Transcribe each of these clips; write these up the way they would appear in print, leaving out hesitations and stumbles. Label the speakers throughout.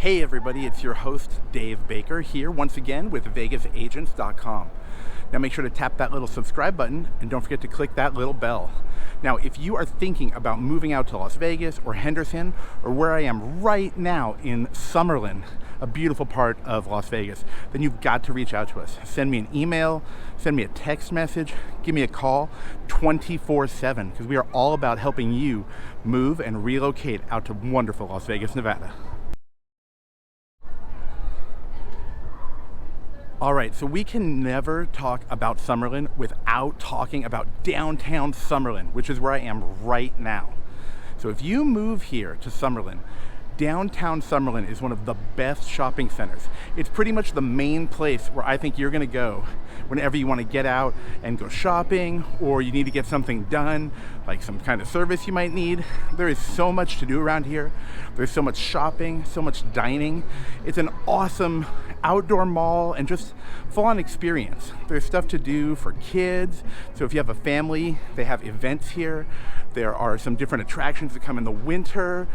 Speaker 1: Hey everybody, it's your host Dave Baker here once again with VegasAgents.com. Now make sure to tap that little subscribe button and don't forget to click that little bell. Now if you are thinking about moving out to Las Vegas or Henderson or where I am right now in Summerlin, a beautiful part of Las Vegas, then you've got to reach out to us. Send me an email, send me a text message, give me a call 24/7 because we are all about helping you move and relocate out to wonderful Las Vegas, Nevada. All right, so we can never talk about Summerlin without talking about downtown Summerlin, which is where I am right now. So if you move here to Summerlin, downtown Summerlin is one of the best shopping centers. It's pretty much the main place where I think you're gonna go whenever you wanna get out and go shopping, or you need to get something done, like some kind of service you might need. There is so much to do around here. There's so much shopping, so much dining. It's an awesome outdoor mall and just full-on experience. There's stuff to do for kids. So if you have a family, they have events here. There are some different attractions that come in the winter.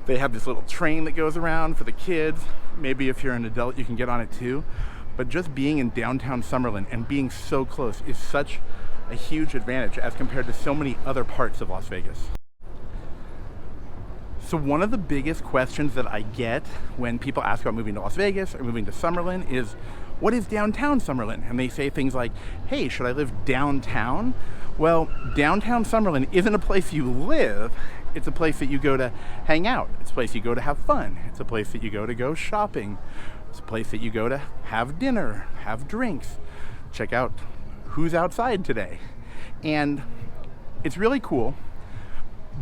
Speaker 1: They have this little train that goes around for the kids. Maybe if you're an adult, you can get on it too. But just being in downtown Summerlin and being so close is such a huge advantage as compared to so many other parts of Las Vegas. So one of the biggest questions that I get when people ask about moving to Las Vegas or moving to Summerlin is, what is downtown Summerlin? And they say things like, hey, should I live downtown? Well, downtown Summerlin isn't a place you live. It's a place that you go to hang out. It's a place you go to have fun. It's a place that you go shopping. It's a place that you go to have dinner, have drinks, check out who's outside today. And it's really cool.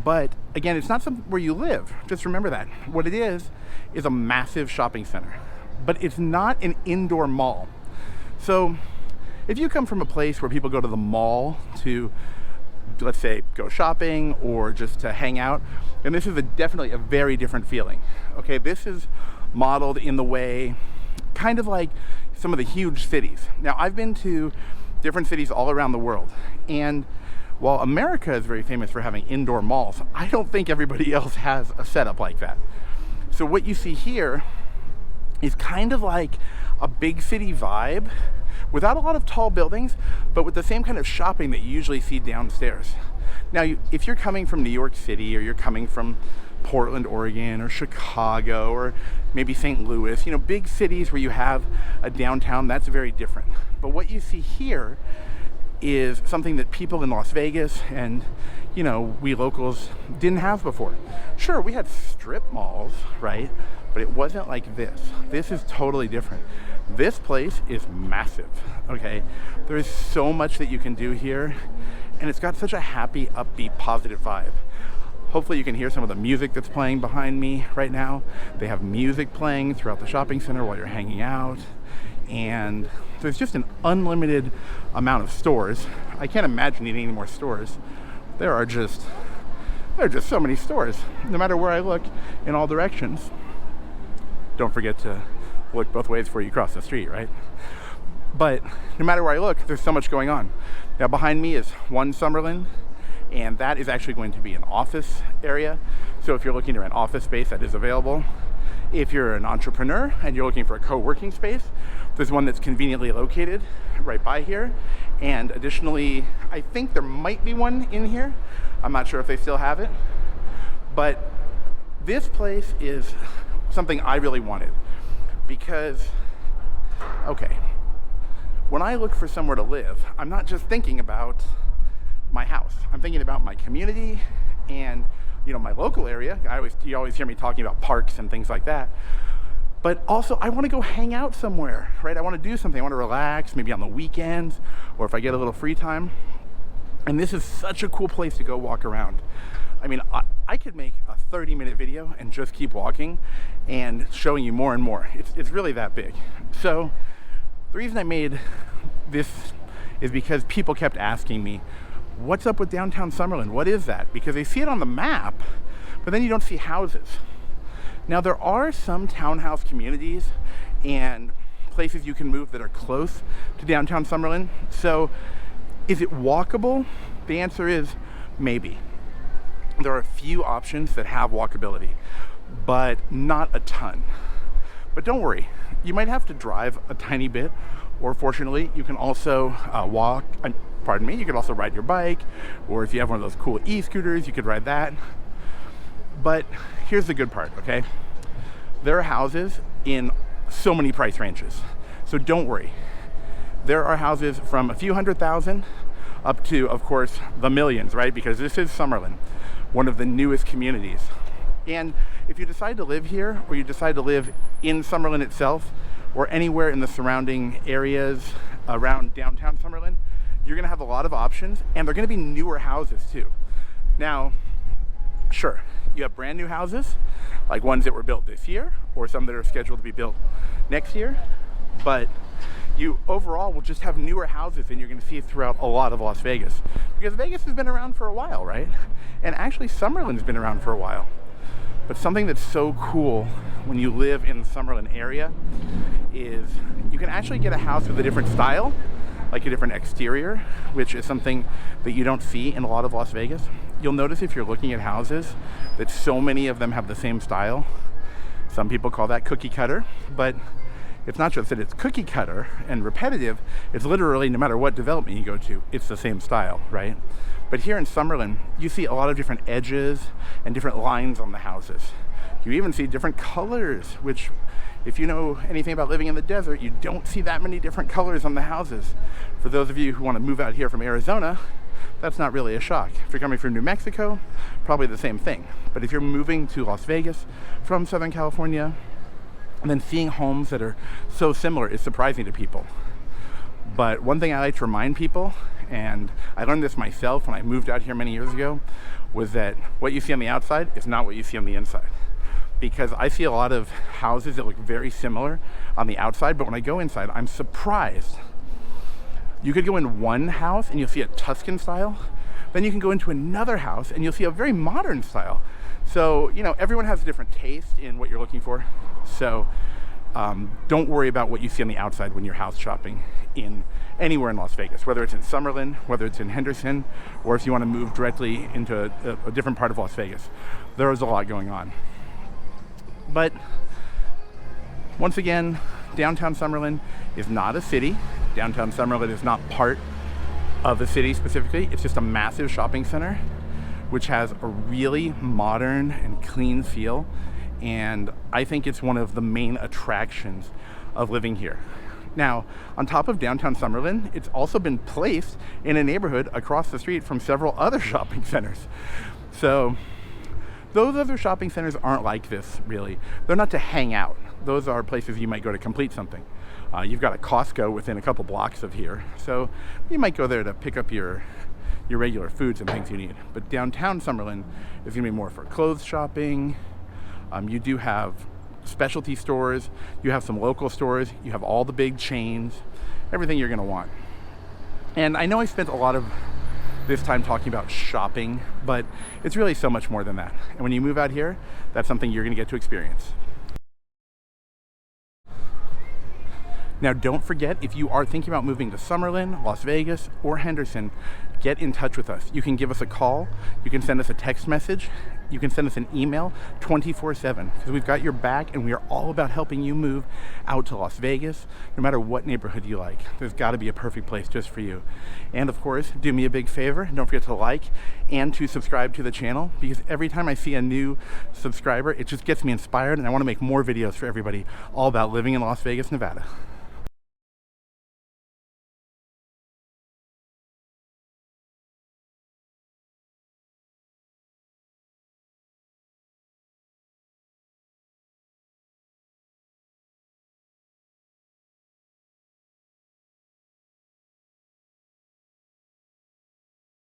Speaker 1: But again, it's not something where you live. Just remember that. What it is a massive shopping center. But it's not an indoor mall. So if you come from a place where people go to the mall to, let's say, go shopping or just to hang out, and this is definitely a very different feeling. Okay, this is modeled in the way, kind of like some of the huge cities. Now, I've been to different cities all around the world, and while America is very famous for having indoor malls, I don't think everybody else has a setup like that. So what you see here is kind of like a big city vibe without a lot of tall buildings, but with the same kind of shopping that you usually see downstairs. Now, if you're coming from New York City, or you're coming from Portland, Oregon, or Chicago, or maybe St. Louis, big cities where you have a downtown, that's very different. But what you see here is something that people in Las Vegas and, we locals didn't have before. Sure, we had strip malls, right? But it wasn't like this. This is totally different. This place is massive, okay? There is so much that you can do here, and it's got such a happy, upbeat, positive vibe. Hopefully you can hear some of the music that's playing behind me right now. They have music playing throughout the shopping center while you're hanging out, and there's just an unlimited amount of stores. I can't imagine needing any more stores. There are just so many stores, no matter where I look, in all directions. Don't forget to look both ways before you cross the street, right? But no matter where I look, there's so much going on. Now behind me is One Summerlin, and that is actually going to be an office area. So if you're looking to rent office space, that is available. If you're an entrepreneur and you're looking for a co-working space, there's one that's conveniently located right by here. And additionally, I think there might be one in here. I'm not sure if they still have it. But this place is something I really wanted because, okay, when I look for somewhere to live, I'm not just thinking about my house. I'm thinking about my community and, my local area. You always hear me talking about parks and things like that. But also, I want to go hang out somewhere, right? I want to do something. I want to relax, maybe on the weekends, or if I get a little free time. And this is such a cool place to go walk around. I mean, I could make a 30-minute video and just keep walking and showing you more and more. It's really that big. So the reason I made this is because people kept asking me, what's up with downtown Summerlin? What is that? Because they see it on the map, but then you don't see houses. Now, there are some townhouse communities and places you can move that are close to downtown Summerlin. So is it walkable? The answer is maybe. There are a few options that have walkability, but not a ton. But don't worry, you might have to drive a tiny bit, or fortunately, you can also walk, you could also ride your bike, or if you have one of those cool e-scooters, you could ride that. But here's the good part, okay? There are houses in so many price ranges. So don't worry. There are houses from a few $100,000 up to, of course, the millions, right? Because this is Summerlin, one of the newest communities. And if you decide to live here, or you decide to live in Summerlin itself, or anywhere in the surrounding areas around downtown Summerlin, you're gonna have a lot of options, and they're gonna be newer houses too. Now, sure, you have brand new houses, like ones that were built this year, or some that are scheduled to be built next year, but you overall will just have newer houses than you're going to see throughout a lot of Las Vegas. Because Vegas has been around for a while, right? And actually Summerlin's been around for a while. But something that's so cool when you live in the Summerlin area is you can actually get a house with a different style, like a different exterior, which is something that you don't see in a lot of Las Vegas. You'll notice if you're looking at houses that so many of them have the same style. Some people call that cookie cutter, but it's not just that it's cookie cutter and repetitive, it's literally no matter what development you go to, it's the same style, right? But here in Summerlin, you see a lot of different edges and different lines on the houses. You even see different colors, which if you know anything about living in the desert, you don't see that many different colors on the houses. For those of you who want to move out here from Arizona, that's not really a shock. If you're coming from New Mexico, probably the same thing. But if you're moving to Las Vegas from Southern California, and then seeing homes that are so similar is surprising to people. But one thing I like to remind people, and I learned this myself when I moved out here many years ago, was that what you see on the outside is not what you see on the inside. Because I see a lot of houses that look very similar on the outside, but when I go inside, I'm surprised. You could go in one house and you'll see a Tuscan style, then you can go into another house and you'll see a very modern style. So, you know, everyone has a different taste in what you're looking for. So don't worry about what you see on the outside when you're house shopping in anywhere in Las Vegas, whether it's in Summerlin, whether it's in Henderson, or if you want to move directly into a different part of Las Vegas. There is a lot going on. But once again, downtown Summerlin is not a city. Downtown Summerlin is not part of the city specifically. It's just a massive shopping center, which has a really modern and clean feel. And I think it's one of the main attractions of living here. Now, on top of downtown Summerlin, it's also been placed in a neighborhood across the street from several other shopping centers. So those other shopping centers aren't like this, really. They're not to hang out. Those are places you might go to complete something. You've got a Costco within a couple blocks of here, so you might go there to pick up your regular foods and things you need. But downtown Summerlin is going to be more for clothes shopping. You do have specialty stores, you have some local stores, you have all the big chains, everything you're going to want. And I know I spent a lot of this time talking about shopping, but it's really so much more than that. And when you move out here, that's something you're going to get to experience. Now, don't forget, if you are thinking about moving to Summerlin, Las Vegas, or Henderson, get in touch with us. You can give us a call, you can send us a text message, you can send us an email 24/7, because we've got your back and we are all about helping you move out to Las Vegas, no matter what neighborhood you like. There's got to be a perfect place just for you. And of course, do me a big favor, don't forget to like and to subscribe to the channel, because every time I see a new subscriber, it just gets me inspired, and I want to make more videos for everybody all about living in Las Vegas, Nevada.